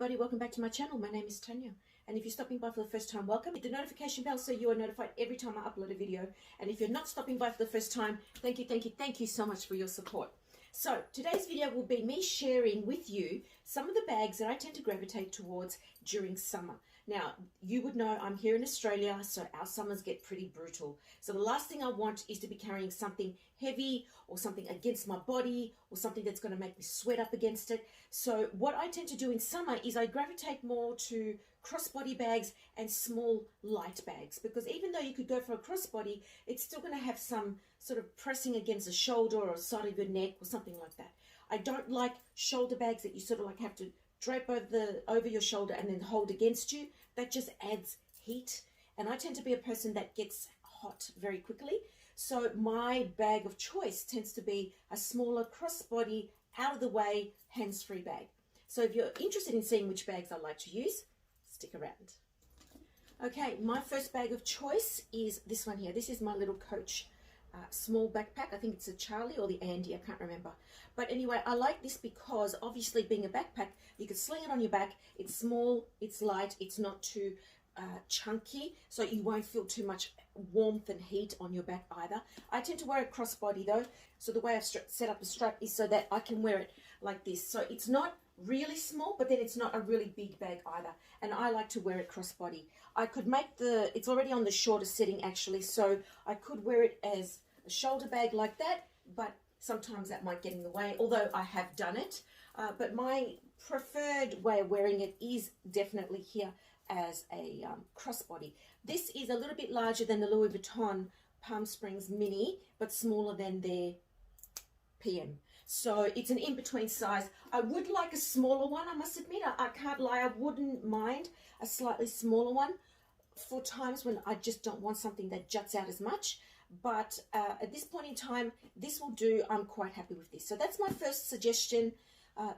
everybody, welcome back to my channel. My name is Tanya, and if you're stopping by for the first time, welcome. Hit the notification bell so you are notified every time I upload a video. And if you're not stopping by for the first time, thank you so much for your support. So today's video will be me sharing with you some of the bags that I tend to gravitate towards during summer. Now, you would know I'm here in Australia, so our summers get pretty brutal. So the last thing I want is to be carrying something heavy or something against my body or something that's going to make me sweat up against it. So what I tend to do in summer is I gravitate more to crossbody bags and small light bags, because even though you could go for a crossbody, it's still going to have some sort of pressing against the shoulder or side of your neck or something like that. I don't like shoulder bags that you sort of like have to drape over your shoulder and then hold against you. That just adds heat, and I tend to be a person that gets hot very quickly. So my bag of choice tends to be a smaller crossbody, out of the way, hands-free bag. So if you're interested in seeing which bags I like to use, stick around. Okay, my first bag of choice is this one here. This is my little Coach small backpack. I think it's a Charlie or the Andy, I can't remember. But anyway, I like this because obviously being a backpack, you can sling it on your back. It's small, it's light, it's not too chunky, so you won't feel too much warmth and heat on your back either. I tend to wear a crossbody though, so the way I've set up the strap is so that I can wear it like this. So it's not really small, but then it's not a really big bag either, and I like to wear it crossbody. I could make it's already on the shorter setting actually, so I could wear it as a shoulder bag like that, but sometimes that might get in the way, although I have done it. But my preferred way of wearing it is definitely here as a crossbody. This is a little bit larger than the Louis Vuitton Palm Springs Mini, but smaller than their PM. So it's an in-between size. I would like a smaller one, I must admit. I can't lie, I wouldn't mind a slightly smaller one for times when I just don't want something that juts out as much. But at this point in time, this will do. I'm quite happy with this. So that's my first suggestion.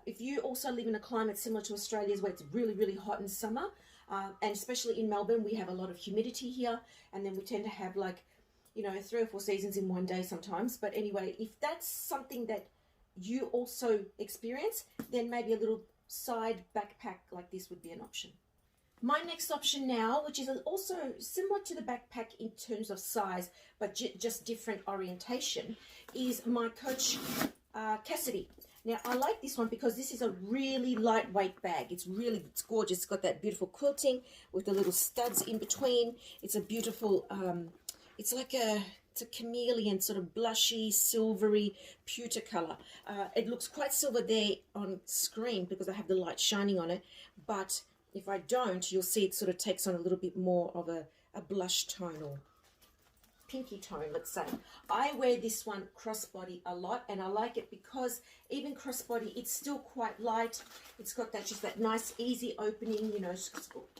If you also live in a climate similar to Australia's, where it's really, really hot in summer, and especially in Melbourne, we have a lot of humidity here, and then we tend to have, like, you know, 3 or 4 seasons in one day sometimes. But anyway, if that's something that you also experience, then maybe a little side backpack like this would be an option. My next option now, which is also similar to the backpack in terms of size, but just different orientation, is my Coach Cassidy. Now, I like this one because this is a really lightweight bag. It's gorgeous. It's got that beautiful quilting with the little studs in between. It's a beautiful, it's a chameleon, sort of blushy, silvery, pewter color. It looks quite silver there on screen because I have the light shining on it, but if I don't, you'll see it sort of takes on a little bit more of a blush tone or pinky tone, let's say. I wear this one crossbody a lot, and I like it because even crossbody, it's still quite light. It's got just that nice easy opening, you know,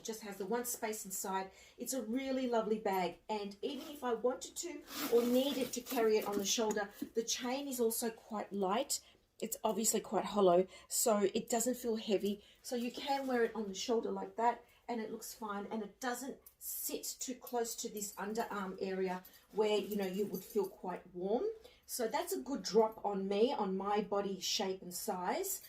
just has the one space inside. It's a really lovely bag, and even if I wanted to or needed to carry it on the shoulder, the chain is also quite light. It's obviously quite hollow, so it doesn't feel heavy. So you can wear it on the shoulder like that, and it looks fine, and it doesn't sit too close to this underarm area where, you know, you would feel quite warm. So that's a good drop on me, on my body shape and size.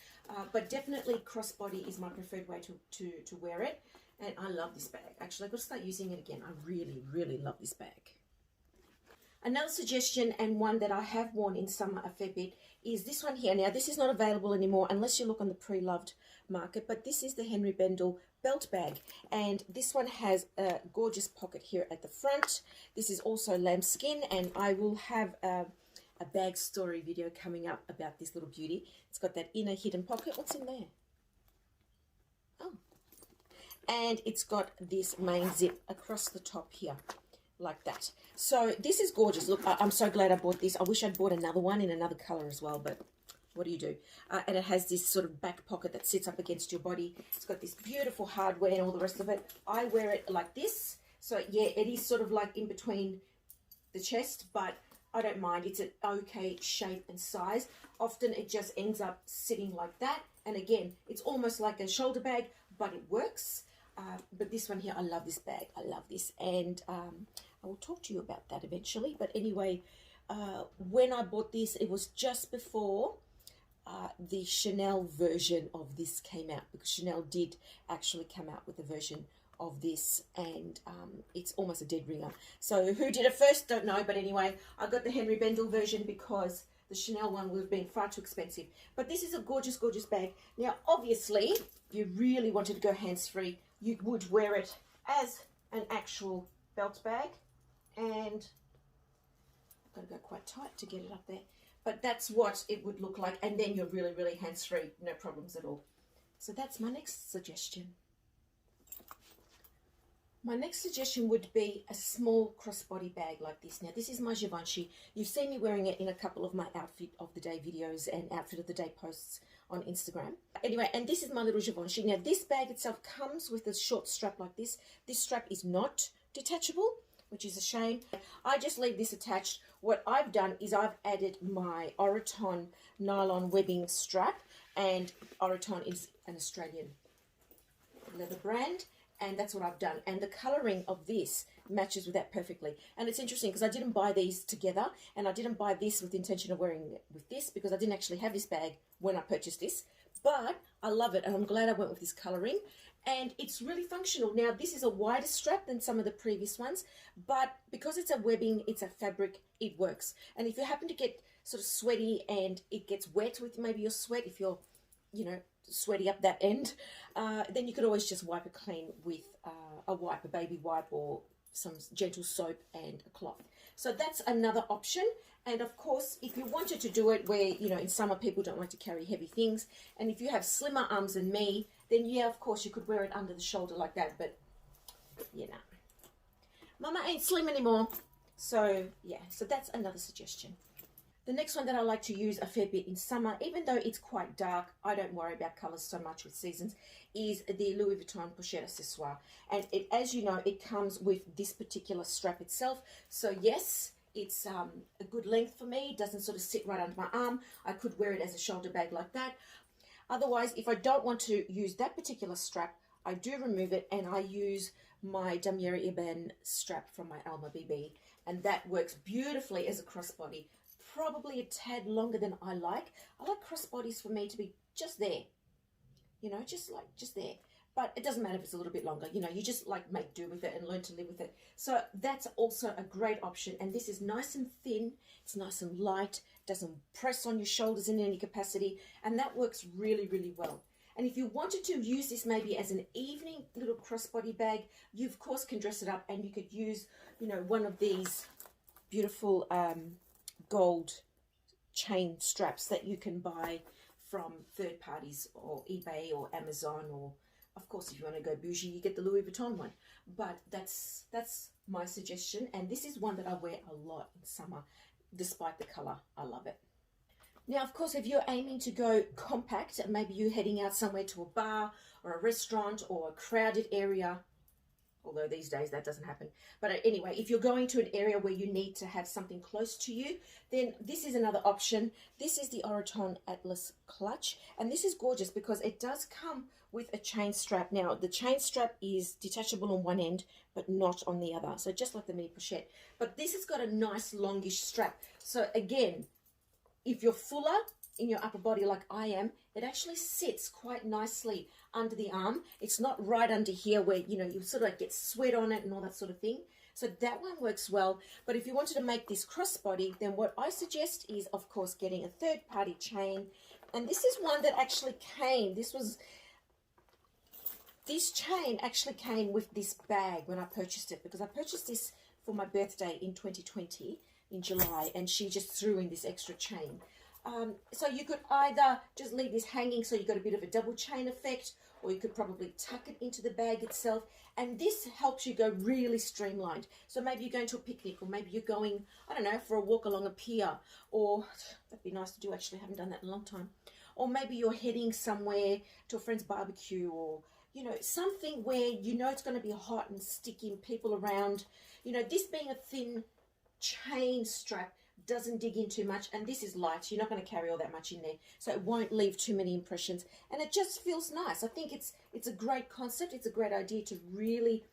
But definitely crossbody is my preferred way to wear it. And I love this bag. Actually, I've got to start using it again. I really, really love this bag. Another suggestion, and one that I have worn in summer a fair bit, is this one here. Now, this is not available anymore unless you look on the pre-loved market, but this is the Henry Bendel belt bag, and this one has a gorgeous pocket here at the front. This is also lambskin, and I will have a bag story video coming up about this little beauty. It's got that inner hidden pocket. What's in there? Oh, and it's got this main zip across the top here, like that. So this is gorgeous. Look, I'm so glad I bought this. I wish I'd bought another one in another color as well, but what do you do? And it has this sort of back pocket that sits up against your body. It's got this beautiful hardware and all the rest of it. I wear it like this. So yeah, it is sort of like in between the chest, but I don't mind. It's an okay shape and size. Often it just ends up sitting like that. And again, it's almost like a shoulder bag, but it works. But this one here, I love this bag. I love this. And I will talk to you about that eventually. But anyway, when I bought this, it was just before the Chanel version of this came out, because Chanel did actually come out with a version of this, and it's almost a dead ringer. So who did it first, don't know, but anyway, I got the Henry Bendel version because the Chanel one would have been far too expensive. But this is a gorgeous, gorgeous bag. Now, obviously, if you really wanted to go hands-free, you would wear it as an actual belt bag, and I've got to go quite tight to get it up there. But that's what it would look like, and then you're really, really hands-free, no problems at all. So that's my next suggestion. My next suggestion would be a small crossbody bag like this. Now, this is my Givenchy. You've seen me wearing it in a couple of my outfit of the day videos and outfit of the day posts on Instagram. Anyway, and this is my little Givenchy. Now, this bag itself comes with a short strap like this. This strap is not detachable, which is a shame. I just leave this attached. What I've done is I've added my Oroton nylon webbing strap, and Oroton is an Australian leather brand. And that's what I've done. And the colouring of this matches with that perfectly. And it's interesting because I didn't buy these together, and I didn't buy this with the intention of wearing it with this, because I didn't actually have this bag when I purchased this. But I love it, and I'm glad I went with this colouring. And it's really functional. Now, this is a wider strap than some of the previous ones, but because it's a webbing, it's a fabric, it works. And if you happen to get sort of sweaty and it gets wet with maybe your sweat, if you're, you know, sweaty up that end, then you could always just wipe it clean with a baby wipe, or some gentle soap and a cloth. So that's another option. And of course, if you wanted to do it where, you know, in summer people don't like to carry heavy things, and if you have slimmer arms than me, then yeah, of course you could wear it under the shoulder like that. But you know, Mama ain't slim anymore. So yeah, so that's another suggestion. The next one that I like to use a fair bit in summer, even though it's quite dark, I don't worry about colours so much with seasons, is the Louis Vuitton Pochette Accessoire. And it, as you know, it comes with this particular strap itself. So yes, it's a good length for me. It doesn't sort of sit right under my arm. I could wear it as a shoulder bag like that. Otherwise, if I don't want to use that particular strap, I do remove it, and I use my Damier Ebene strap from my Alma BB. And that works beautifully as a crossbody. Probably a tad longer than I like. I like crossbodies for me to be just there, you know, just there. But it doesn't matter if it's a little bit longer, you know, you just like make do with it and learn to live with it. So that's also a great option. And this is nice and thin, it's nice and light, doesn't press on your shoulders in any capacity, and that works really, really well. And if you wanted to use this maybe as an evening little crossbody bag, you of course can dress it up, and you could use, you know, one of these beautiful gold chain straps that you can buy from third parties, or eBay or Amazon, or of course if you want to go bougie, you get the Louis Vuitton one. But that's my suggestion, and this is one that I wear a lot in summer despite the color. I love it. Now, of course, if you're aiming to go compact, maybe you're heading out somewhere to a bar or a restaurant or a crowded area, although these days that doesn't happen. But anyway, if you're going to an area where you need to have something close to you, then this is another option. This is the Oroton Atlas Clutch, and this is gorgeous because it does come with a chain strap. Now, the chain strap is detachable on one end, but not on the other. So just like the mini pochette. But this has got a nice longish strap. So again, if you're fuller in your upper body like I am, it actually sits quite nicely under the arm. It's not right under here where, you know, you sort of like get sweat on it and all that sort of thing. So that one works well. But if you wanted to make this crossbody, then what I suggest is, of course, getting a third-party chain. And this is one that actually came. This chain actually came with this bag when I purchased it, because I purchased this for my birthday in 2020 in July, and she just threw in this extra chain. So you could either just leave this hanging so you got a bit of a double chain effect, or you could probably tuck it into the bag itself, and this helps you go really streamlined. So maybe you're going to a picnic, or maybe you're going, I don't know, for a walk along a pier, or that'd be nice to do actually, I haven't done that in a long time. Or maybe you're heading somewhere to a friend's barbecue, or, you know, something where you know it's going to be hot and sticky and people around. You know, this being a thin chain strap doesn't dig in too much, and this is light. You're not going to carry all that much in there, so it won't leave too many impressions, and it just feels nice. I think it's a great concept. It's a great idea to really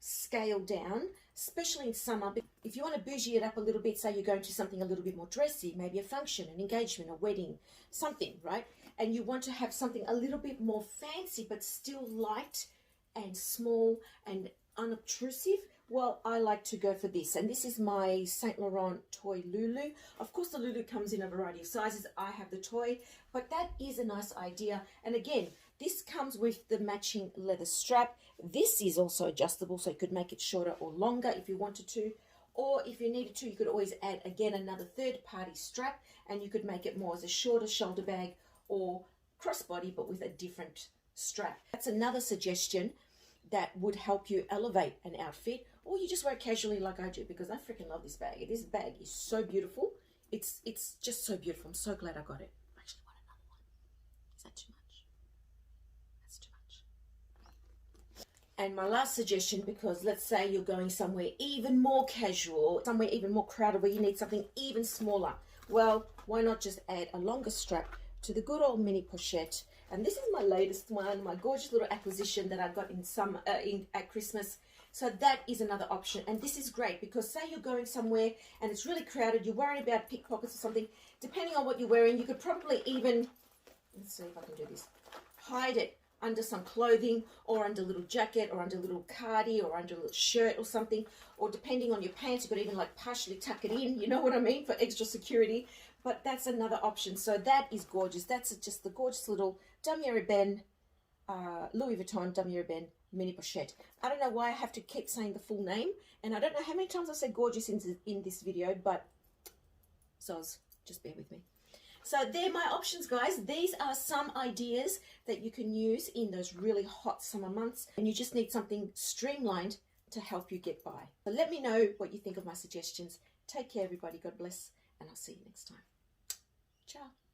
scale down, especially in summer. If you want to bougie it up a little bit, say you're going to something a little bit more dressy, maybe a function, an engagement, a wedding, something, right? And you want to have something a little bit more fancy, but still light and small and unobtrusive, well, I like to go for this. And this is my Saint Laurent toy Lulu. Of course, the Lulu comes in a variety of sizes. I have the toy, but that is a nice idea. And again, this comes with the matching leather strap. This is also adjustable, so you could make it shorter or longer if you wanted to. Or if you needed to, you could always add, again, another third-party strap, and you could make it more as a shorter shoulder bag or crossbody, but with a different strap. That's another suggestion that would help you elevate an outfit, or you just wear it casually like I do, because I freaking love this bag. This bag is so beautiful. It's just so beautiful. I'm so glad I got it. I actually want another one. Is that too much? That's too much. And my last suggestion, because let's say you're going somewhere even more casual, somewhere even more crowded where you need something even smaller. Well, why not just add a longer strap to the good old mini pochette? And this is my latest one, my gorgeous little acquisition that I got at Christmas. So that is another option. And this is great because say you're going somewhere and it's really crowded, you're worried about pickpockets or something. Depending on what you're wearing, you could probably even, let's see if I can do this, hide it under some clothing or under a little jacket or under a little cardi or under a little shirt or something. Or depending on your pants, you could even like partially tuck it in, you know what I mean, for extra security. But that's another option. So that is gorgeous. That's just the gorgeous little Damier Ebene, Louis Vuitton Damier Ebene mini pochette. I don't know why I have to keep saying the full name, and I don't know how many times I said gorgeous in this video, but soz, just bear with me. So they're my options, guys. These are some ideas that you can use in those really hot summer months, and you just need something streamlined to help you get by. So let me know what you think of my suggestions. Take care, everybody. God bless, and I'll see you next time. Ciao.